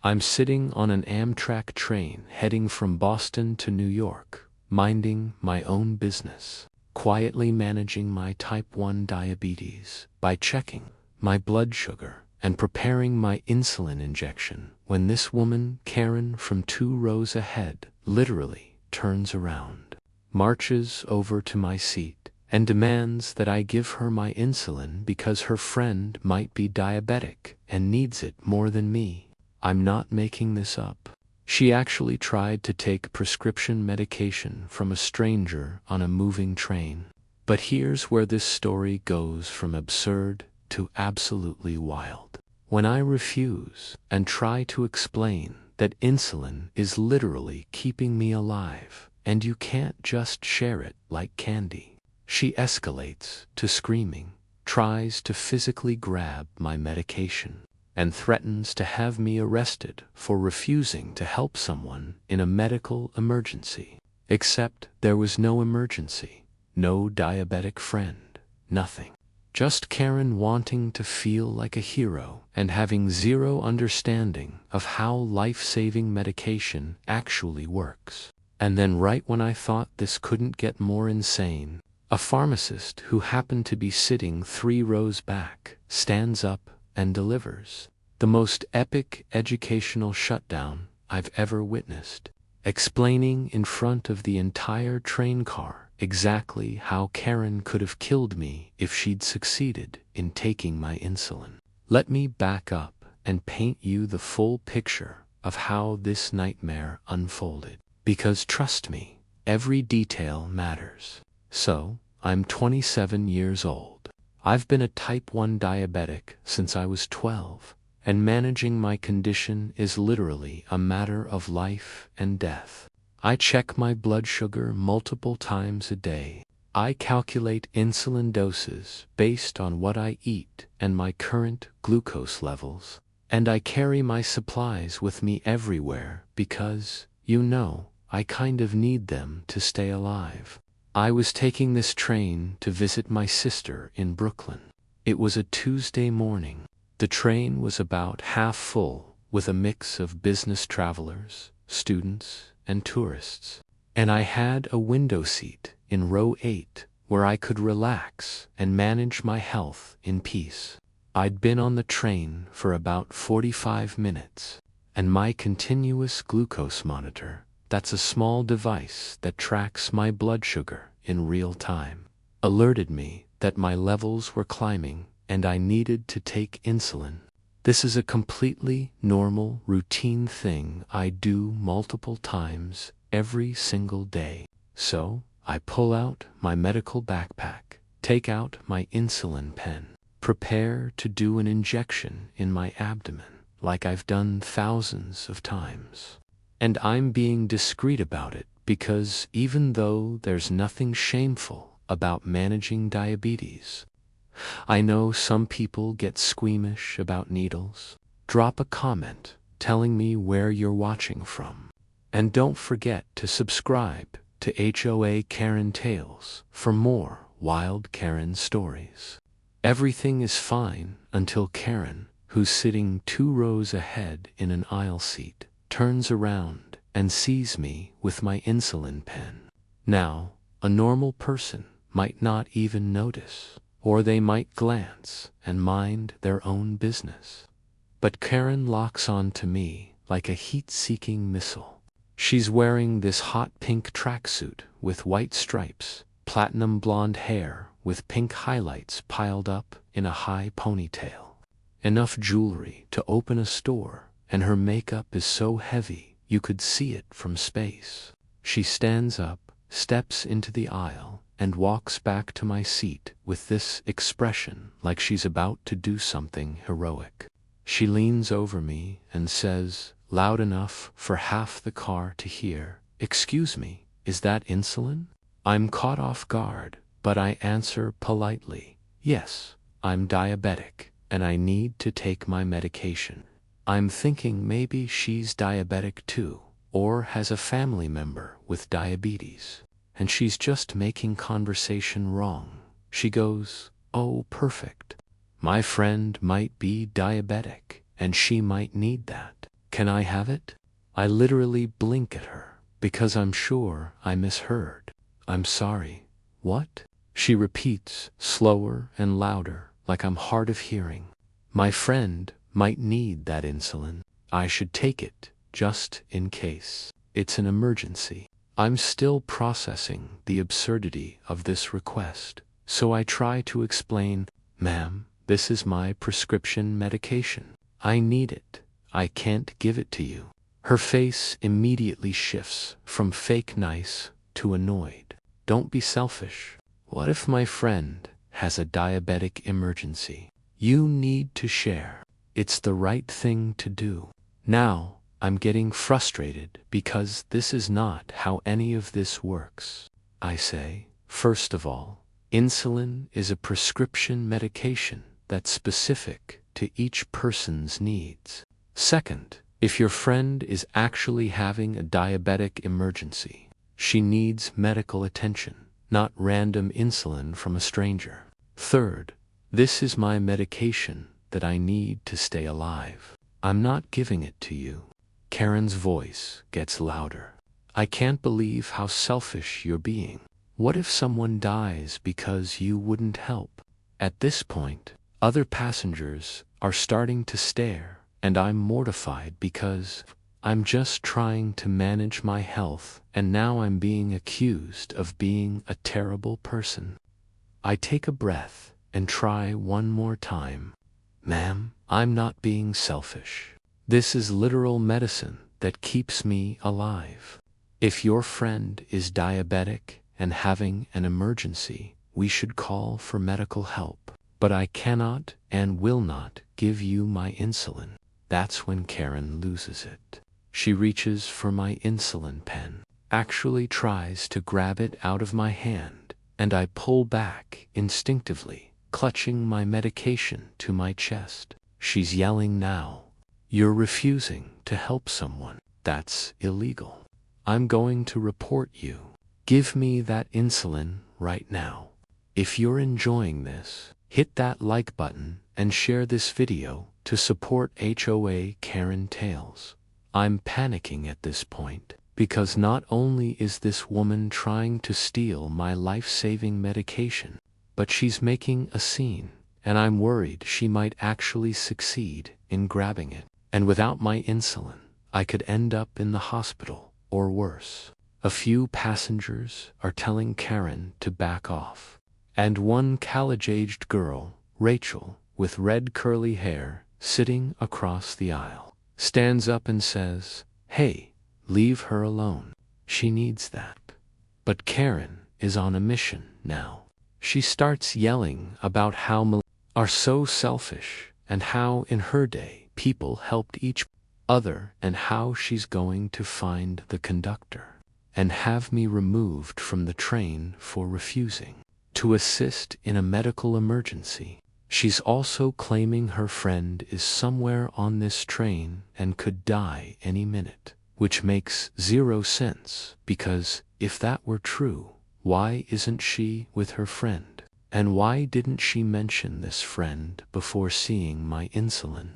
I'm sitting on an Amtrak train heading from Boston to New York, minding my own business, quietly managing my type 1 diabetes by checking my blood sugar and preparing my insulin injection, when this woman, Karen from 2 rows ahead, literally turns around, marches over to my seat, and demands that I give her my insulin because her friend might be diabetic and needs it more than me. I'm not making this up. She actually tried to take prescription medication from a stranger on a moving train. But here's where this story goes from absurd to absolutely wild. When I refuse and try to explain that insulin is literally keeping me alive, and you can't just share it like candy, she escalates to screaming, tries to physically grab my medication, and threatens to have me arrested for refusing to help someone in a medical emergency. Except there was no emergency, no diabetic friend, nothing. Just Karen wanting to feel like a hero and having zero understanding of how life-saving medication actually works. And then right when I thought this couldn't get more insane, a pharmacist who happened to be sitting 3 rows back stands up and delivers the most epic educational shutdown I've ever witnessed, explaining in front of the entire train car exactly how Karen could have killed me if she'd succeeded in taking my insulin. Let me back up and paint you the full picture of how this nightmare unfolded, because trust me, every detail matters. So, I'm 27 years old. I've been a type 1 diabetic since I was 12, and managing my condition is literally a matter of life and death. I check my blood sugar multiple times a day. I calculate insulin doses based on what I eat and my current glucose levels, and I carry my supplies with me everywhere because, I kind of need them to stay alive. I was taking this train to visit my sister in Brooklyn. It was a Tuesday morning. The train was about half full with a mix of business travelers, students, and tourists, and I had a window seat in row 8 where I could relax and manage my health in peace. I'd been on the train for about 45 minutes, and my continuous glucose monitor, that's a small device that tracks my blood sugar in real time, alerted me that my levels were climbing and I needed to take insulin. This is a completely normal, routine thing I do multiple times every single day. So, I pull out my medical backpack, take out my insulin pen, prepare to do an injection in my abdomen, like I've done thousands of times. And I'm being discreet about it because even though there's nothing shameful about managing diabetes, I know some people get squeamish about needles. Drop a comment telling me where you're watching from. And don't forget to subscribe to HOA Karen Tales for more wild Karen stories. Everything is fine until Karen, who's sitting 2 rows ahead in an aisle seat, turns around and sees me with my insulin pen. Now, a normal person might not even notice, or they might glance and mind their own business. But Karen locks on to me like a heat-seeking missile. She's wearing this hot pink tracksuit with white stripes, platinum blonde hair with pink highlights piled up in a high ponytail. Enough jewelry to open a store, and her makeup is so heavy you could see it from space. She stands up, steps into the aisle, and walks back to my seat with this expression like she's about to do something heroic. She leans over me and says, loud enough for half the car to hear, "Excuse me, is that insulin?" I'm caught off guard, but I answer politely, "Yes, I'm diabetic, and I need to take my medication." I'm thinking maybe she's diabetic too, or has a family member with diabetes, and she's just making conversation wrong. She goes, "Oh, perfect. My friend might be diabetic, and she might need that." Can I have it? I literally blink at her, because I'm sure I misheard. I'm sorry. What? She repeats, slower and louder, like I'm hard of hearing. My friend might need that insulin. I should take it, just in case. It's an emergency. I'm still processing the absurdity of this request, so I try to explain, "Ma'am, this is my prescription medication. I need it. I can't give it to you." Her face immediately shifts from fake nice to annoyed. Don't be selfish. What if my friend has a diabetic emergency? You need to share. It's the right thing to do. Now, I'm getting frustrated because this is not how any of this works. I say, first of all, insulin is a prescription medication that's specific to each person's needs. Second, if your friend is actually having a diabetic emergency, she needs medical attention, not random insulin from a stranger. Third, this is my medication that I need to stay alive. I'm not giving it to you. Karen's voice gets louder. I can't believe how selfish you're being. What if someone dies because you wouldn't help? At this point, other passengers are starting to stare, and I'm mortified because I'm just trying to manage my health, and now I'm being accused of being a terrible person. I take a breath and try one more time. Ma'am, I'm not being selfish. This is literal medicine that keeps me alive. If your friend is diabetic and having an emergency, we should call for medical help. But I cannot and will not give you my insulin. That's when Karen loses it. She reaches for my insulin pen, actually tries to grab it out of my hand, and I pull back instinctively, clutching my medication to my chest. She's yelling now. You're refusing to help someone. That's illegal. I'm going to report you. Give me that insulin right now. If you're enjoying this, hit that like button and share this video to support HOA Karen Tales. I'm panicking at this point because not only is this woman trying to steal my life-saving medication, but she's making a scene, and I'm worried she might actually succeed in grabbing it. And without my insulin, I could end up in the hospital, or worse. A few passengers are telling Karen to back off. And one college-aged girl, Rachel, with red curly hair, sitting across the aisle, stands up and says, "Hey, leave her alone. She needs that." But Karen is on a mission now. She starts yelling about how millennials are so selfish and how in her day people helped each other, and how she's going to find the conductor and have me removed from the train for refusing to assist in a medical emergency. She's also claiming her friend is somewhere on this train and could die any minute, which makes zero sense, because if that were true, why isn't she with her friend? And why didn't she mention this friend before seeing my insulin?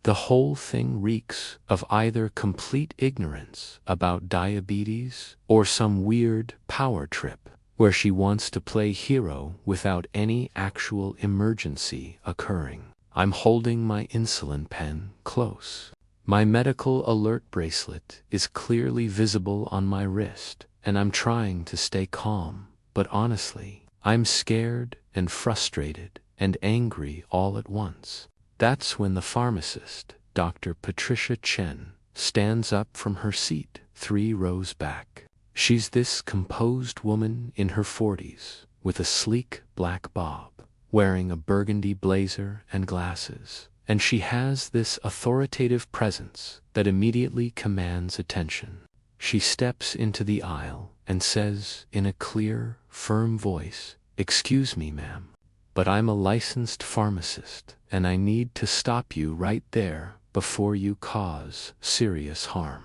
The whole thing reeks of either complete ignorance about diabetes or some weird power trip where she wants to play hero without any actual emergency occurring. I'm holding my insulin pen close. My medical alert bracelet is clearly visible on my wrist, and I'm trying to stay calm, but honestly, I'm scared and frustrated and angry all at once. That's when the pharmacist, Dr. Patricia Chen, stands up from her seat 3 rows back. She's this composed woman in her 40s, with a sleek black bob, wearing a burgundy blazer and glasses, and she has this authoritative presence that immediately commands attention. She steps into the aisle and says in a clear, firm voice, "Excuse me, ma'am, but I'm a licensed pharmacist, and I need to stop you right there before you cause serious harm."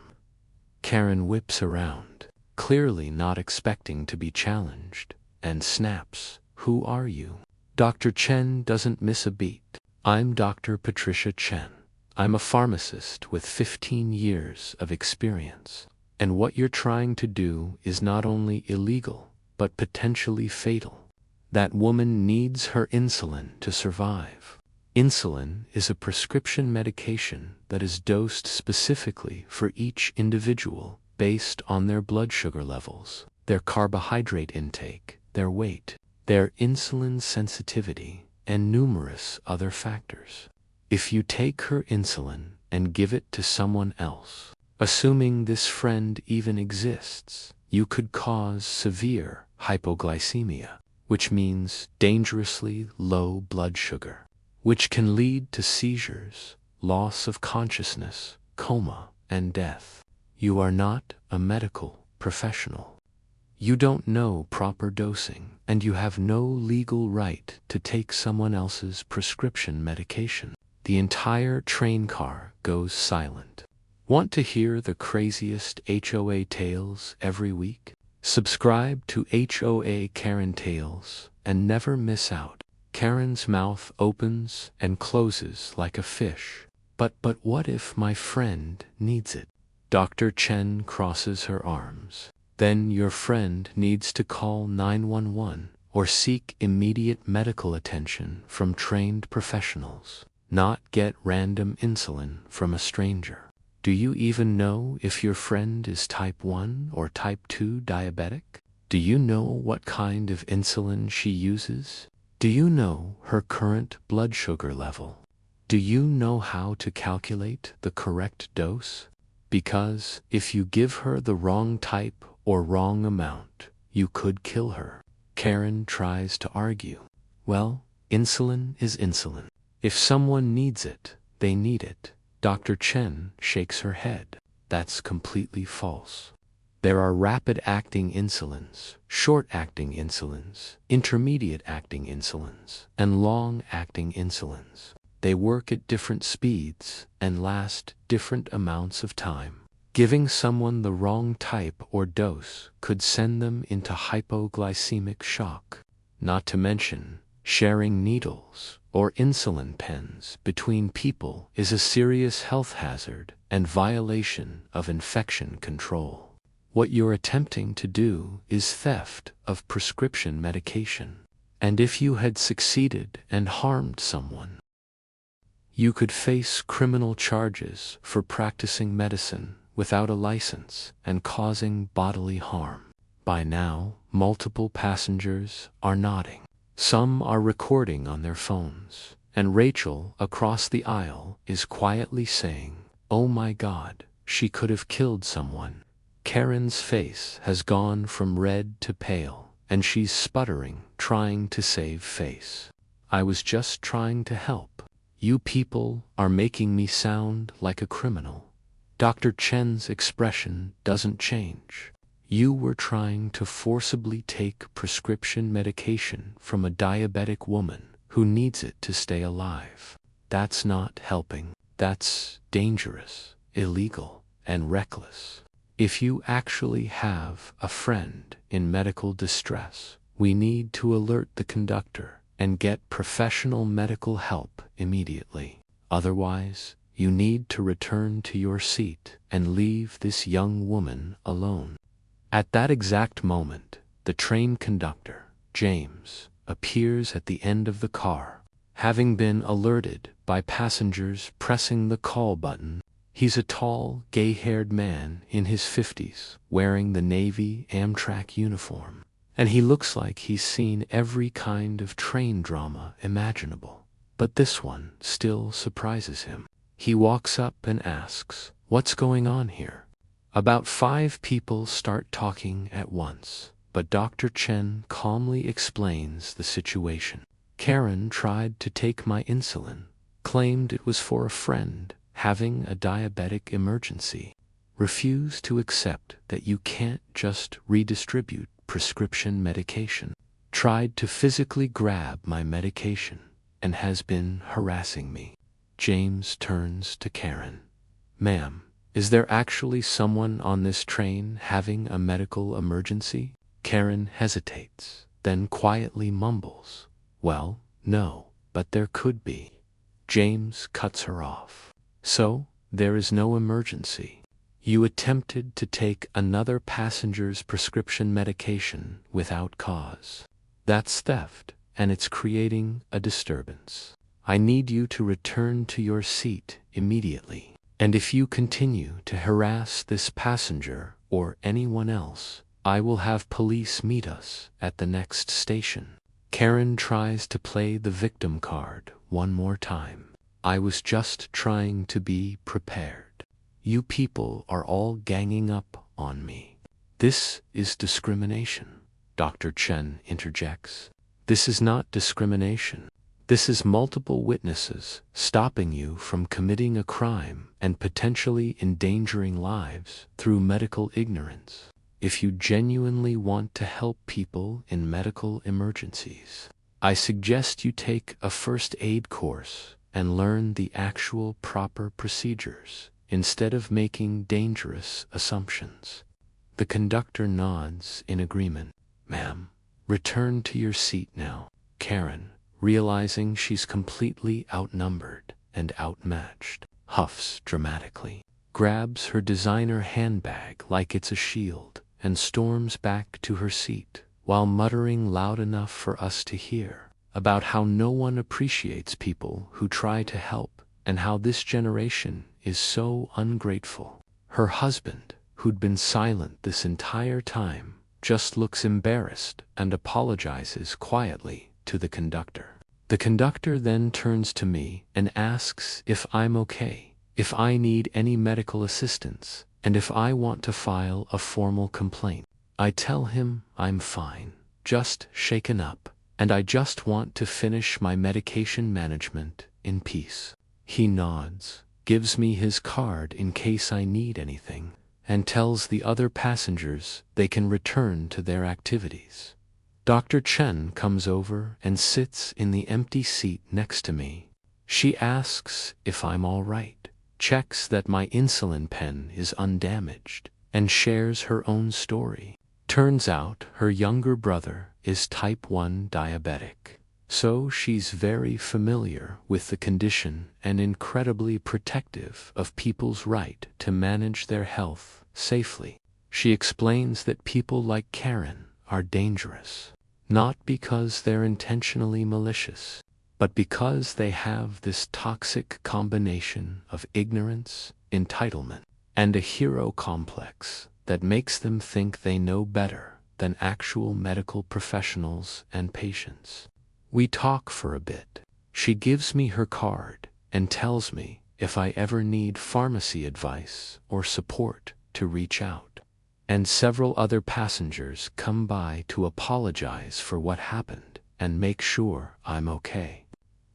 Karen whips around, clearly not expecting to be challenged, and snaps, "Who are you?" Dr. Chen doesn't miss a beat. "I'm Dr. Patricia Chen. I'm a pharmacist with 15 years of experience. And what you're trying to do is not only illegal, but potentially fatal. That woman needs her insulin to survive. Insulin is a prescription medication that is dosed specifically for each individual based on their blood sugar levels, their carbohydrate intake, their weight, their insulin sensitivity, and numerous other factors. If you take her insulin and give it to someone else, assuming this friend even exists, you could cause severe hypoglycemia, which means dangerously low blood sugar, which can lead to seizures, loss of consciousness, coma, and death. You are not a medical professional. You don't know proper dosing, and you have no legal right to take someone else's prescription medication. The entire train car goes silent. Want to hear the craziest HOA tales every week? Subscribe to HOA Karen Tales and never miss out. Karen's mouth opens and closes like a fish. But what if my friend needs it? Dr. Chen crosses her arms. Then your friend needs to call 911 or seek immediate medical attention from trained professionals, not get random insulin from a stranger. Do you even know if your friend is type 1 or type 2 diabetic? Do you know what kind of insulin she uses? Do you know her current blood sugar level? Do you know how to calculate the correct dose? Because if you give her the wrong type or wrong amount, you could kill her. Karen tries to argue. Well, insulin is insulin. If someone needs it, they need it. Dr. Chen shakes her head. That's completely false. There are rapid-acting insulins, short-acting insulins, intermediate-acting insulins, and long-acting insulins. They work at different speeds and last different amounts of time. Giving someone the wrong type or dose could send them into hypoglycemic shock. Not to mention, sharing needles or insulin pens between people is a serious health hazard and violation of infection control. What you're attempting to do is theft of prescription medication. And if you had succeeded and harmed someone, you could face criminal charges for practicing medicine without a license and causing bodily harm. By now, multiple passengers are nodding. Some are recording on their phones, and Rachel across the aisle is quietly saying, "Oh my God, she could have killed someone." Karen's face has gone from red to pale, and she's sputtering, trying to save face. I was just trying to help. You people are making me sound like a criminal. Dr. Chen's expression doesn't change. You were trying to forcibly take prescription medication from a diabetic woman who needs it to stay alive. That's not helping. That's dangerous, illegal, and reckless. If you actually have a friend in medical distress, we need to alert the conductor and get professional medical help immediately. Otherwise, you need to return to your seat and leave this young woman alone. At that exact moment, the train conductor, James, appears at the end of the car. Having been alerted by passengers pressing the call button, he's a tall, gay-haired man in his 50s, wearing the Navy Amtrak uniform. And he looks like he's seen every kind of train drama imaginable. But this one still surprises him. He walks up and asks, "What's going on here?" About 5 people start talking at once, but Dr. Chen calmly explains the situation. Karen tried to take my insulin, claimed it was for a friend having a diabetic emergency. Refuse to accept that you can't just redistribute prescription medication. Tried to physically grab my medication and has been harassing me. James turns to Karen. "Ma'am, is there actually someone on this train having a medical emergency?" Karen hesitates, then quietly mumbles, "Well, no, but there could be." James cuts her off. So, there is no emergency. You attempted to take another passenger's prescription medication without cause. That's theft, and it's creating a disturbance. I need you to return to your seat immediately. And if you continue to harass this passenger or anyone else, I will have police meet us at the next station. Karen tries to play the victim card one more time. I was just trying to be prepared. You people are all ganging up on me. This is discrimination, Dr. Chen interjects. This is not discrimination. This is multiple witnesses stopping you from committing a crime and potentially endangering lives through medical ignorance. If you genuinely want to help people in medical emergencies, I suggest you take a first aid course and learn the actual proper procedures instead of making dangerous assumptions. The conductor nods in agreement. Ma'am, return to your seat now. Karen, realizing she's completely outnumbered and outmatched, huffs dramatically, grabs her designer handbag like it's a shield, and storms back to her seat, while muttering loud enough for us to hear about how no one appreciates people who try to help and how this generation is so ungrateful. Her husband, who'd been silent this entire time, just looks embarrassed and apologizes quietly to the conductor. The conductor then turns to me and asks if I'm okay, if I need any medical assistance, and if I want to file a formal complaint. I tell him I'm fine, just shaken up, and I just want to finish my medication management in peace. He nods, gives me his card in case I need anything, and tells the other passengers they can return to their activities. Dr. Chen comes over and sits in the empty seat next to me. She asks if I'm all right, checks that my insulin pen is undamaged, and shares her own story. Turns out her younger brother is type 1 diabetic, so she's very familiar with the condition and incredibly protective of people's right to manage their health safely. She explains that people like Karen are dangerous, not because they're intentionally malicious, but because they have this toxic combination of ignorance, entitlement, and a hero complex that makes them think they know better than actual medical professionals and patients. We talk for a bit. She gives me her card and tells me if I ever need pharmacy advice or support to reach out. And several other passengers come by to apologize for what happened and make sure I'm okay.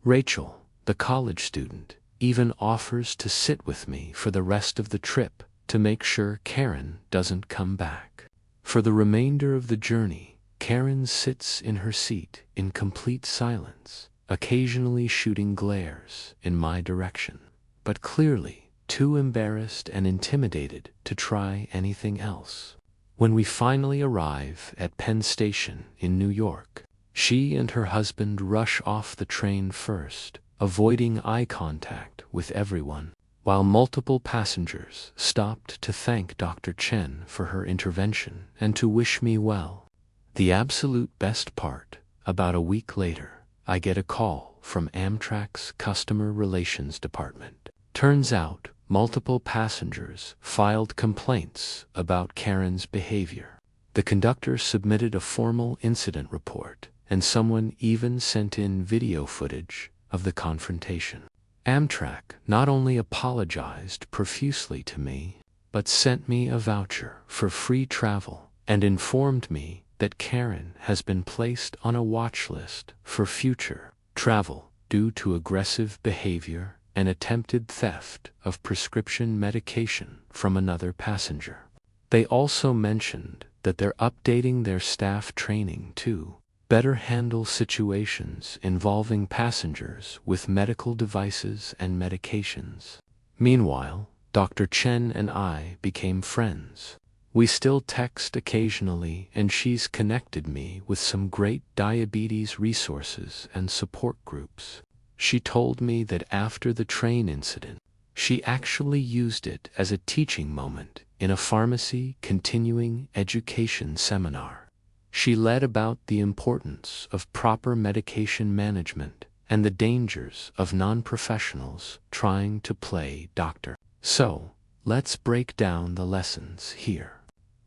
Rachel, the college student, even offers to sit with me for the rest of the trip to make sure Karen doesn't come back. For the remainder of the journey, Karen sits in her seat in complete silence, occasionally shooting glares in my direction, but clearly too embarrassed and intimidated to try anything else. When we finally arrive at Penn Station in New York, she and her husband rush off the train first, avoiding eye contact with everyone, while multiple passengers stopped to thank Dr. Chen for her intervention and to wish me well. The absolute best part, about a week later, I get a call from Amtrak's Customer Relations Department. Turns out, multiple passengers filed complaints about Karen's behavior. The conductor submitted a formal incident report, and someone even sent in video footage of the confrontation. Amtrak not only apologized profusely to me, but sent me a voucher for free travel and informed me that Karen has been placed on a watch list for future travel due to aggressive behavior and attempted theft of prescription medication from another passenger. They also mentioned that they're updating their staff training to better handle situations involving passengers with medical devices and medications. Meanwhile, Dr. Chen and I became friends. We still text occasionally, and she's connected me with some great diabetes resources and support groups. She told me that after the train incident, She actually used it as a teaching moment in a pharmacy continuing education seminar. She led about the importance of proper medication management and the dangers of non-professionals trying to play doctor. So, let's break down the lessons here.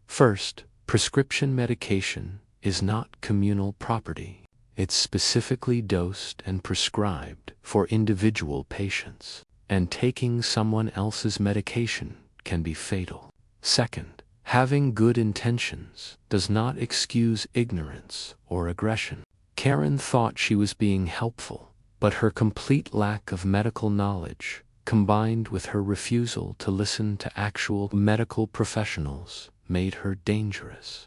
First, prescription medication is not communal property. It's specifically dosed and prescribed for individual patients, and taking someone else's medication can be fatal. Second, having good intentions does not excuse ignorance or aggression. Karen thought she was being helpful, but her complete lack of medical knowledge, combined with her refusal to listen to actual medical professionals, made her dangerous.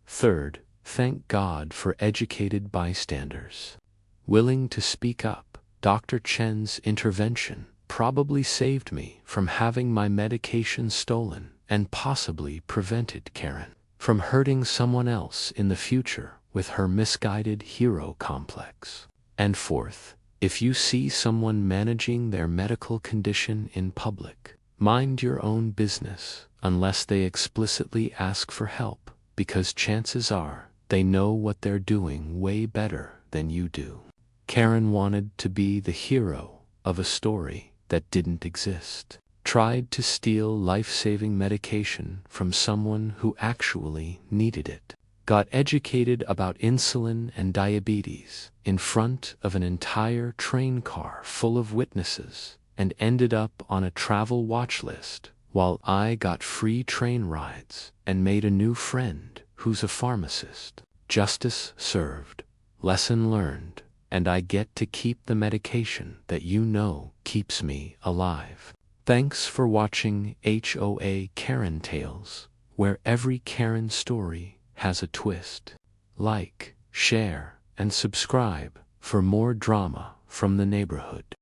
Third, thank God for educated bystanders. Willing to speak up, Dr. Chen's intervention probably saved me from having my medication stolen and possibly prevented Karen from hurting someone else in the future with her misguided hero complex. And fourth, if you see someone managing their medical condition in public, mind your own business unless they explicitly ask for help, because chances are they know what they're doing way better than you do. Karen wanted to be the hero of a story that didn't exist. Tried to steal life-saving medication from someone who actually needed it. Got educated about insulin and diabetes in front of an entire train car full of witnesses, and ended up on a travel watch list, while I got free train rides and made a new friend who's a pharmacist. Justice served, lesson learned, and I get to keep the medication that you know keeps me alive. Thanks for watching HOA Karen Tales, where every Karen story has a twist. Like, share, and subscribe for more drama from the neighborhood.